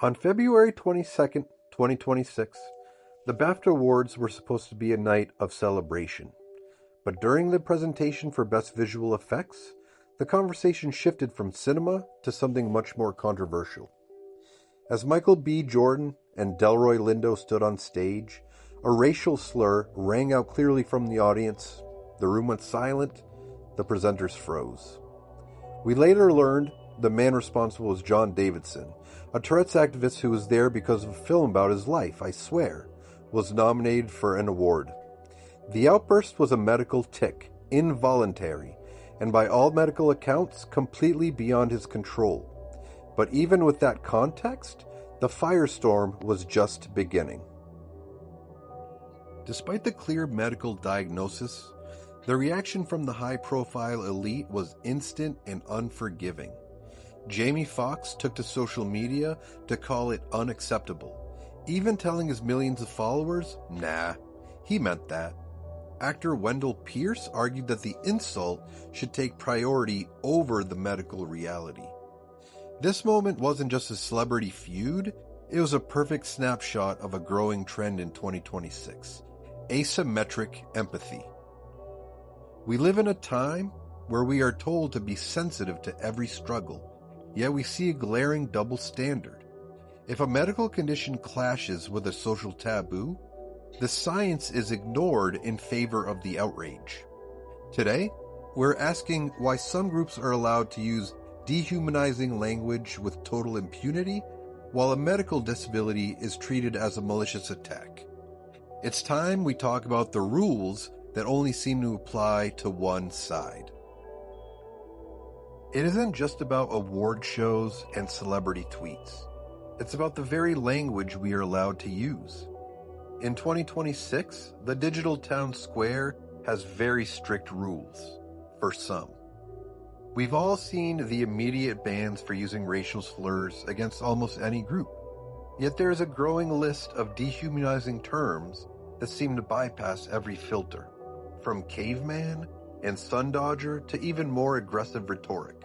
On February 22nd, 2026, the BAFTA Awards were supposed to be a night of celebration. But during the presentation for Best Visual Effects, the conversation shifted from cinema to something much more controversial. As Michael B. Jordan and Delroy Lindo stood on stage, a racial slur rang out clearly from the audience. The room went silent. The presenters froze. We later learned the man responsible was John Davidson, a Tourette's activist who was there because of a film about his life, I swear, was nominated for an award. The outburst was a medical tic, involuntary, and by all medical accounts, completely beyond his control. But even with that context, the firestorm was just beginning. Despite the clear medical diagnosis, the reaction from the high-profile elite was instant and unforgiving. Jamie Foxx took to social media to call it unacceptable, even telling his millions of followers, nah, he meant that. Actor Wendell Pierce argued that the insult should take priority over the medical reality. This moment wasn't just a celebrity feud, it was a perfect snapshot of a growing trend in 2026, asymmetric empathy. We live in a time where we are told to be sensitive to every struggle, yet we see a glaring double standard. If a medical condition clashes with a social taboo, the science is ignored in favor of the outrage. Today, we're asking why some groups are allowed to use dehumanizing language with total impunity, while a medical disability is treated as a malicious attack. It's time we talk about the rules that only seem to apply to one side. It isn't just about award shows and celebrity tweets. It's about the very language we are allowed to use. In 2026, the digital town square has very strict rules, for some. We've all seen the immediate bans for using racial slurs against almost any group, yet there is a growing list of dehumanizing terms that seem to bypass every filter, from caveman and sun dodger to even more aggressive rhetoric.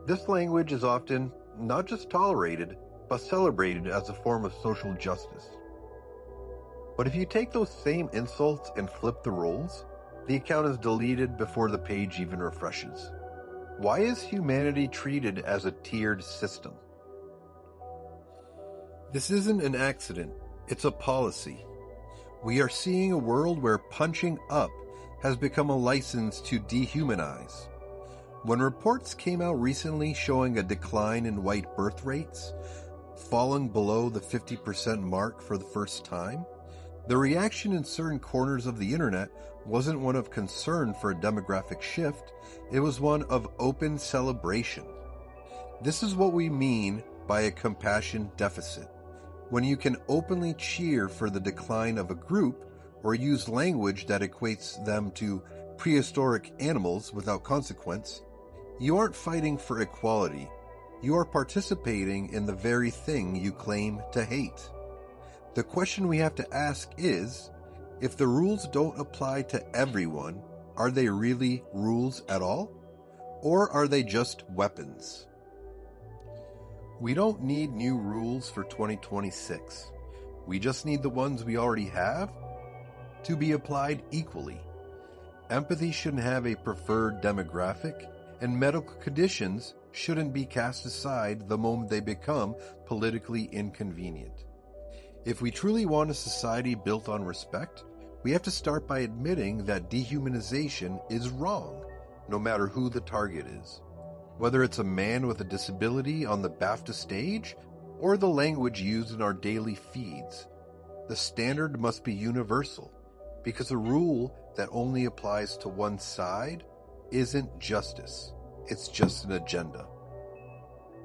This language is often not just tolerated, but celebrated as a form of social justice. But if you take those same insults and flip the roles, the account is deleted before the page even refreshes. Why is humanity treated as a tiered system? This isn't an accident, it's a policy. We are seeing a world where punching up has become a license to dehumanize. When reports came out recently showing a decline in white birth rates, falling below the 50% mark for the first time, the reaction in certain corners of the internet wasn't one of concern for a demographic shift, it was one of open celebration. This is what we mean by a compassion deficit. When you can openly cheer for the decline of a group or use language that equates them to prehistoric animals without consequence, you aren't fighting for equality. You are participating in the very thing you claim to hate. The question we have to ask is, if the rules don't apply to everyone, are they really rules at all? Or are they just weapons? We don't need new rules for 2026. We just need the ones we already have to be applied equally. Empathy shouldn't have a preferred demographic, and medical conditions shouldn't be cast aside the moment they become politically inconvenient. If we truly want a society built on respect, we have to start by admitting that dehumanization is wrong, no matter who the target is. Whether it's a man with a disability on the BAFTA stage, or the language used in our daily feeds, the standard must be universal, because a rule that only applies to one side isn't justice, it's just an agenda.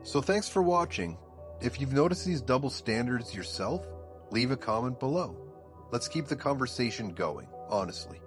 So thanks for watching. If you've noticed these double standards yourself, leave a comment below. Let's keep the conversation going, honestly.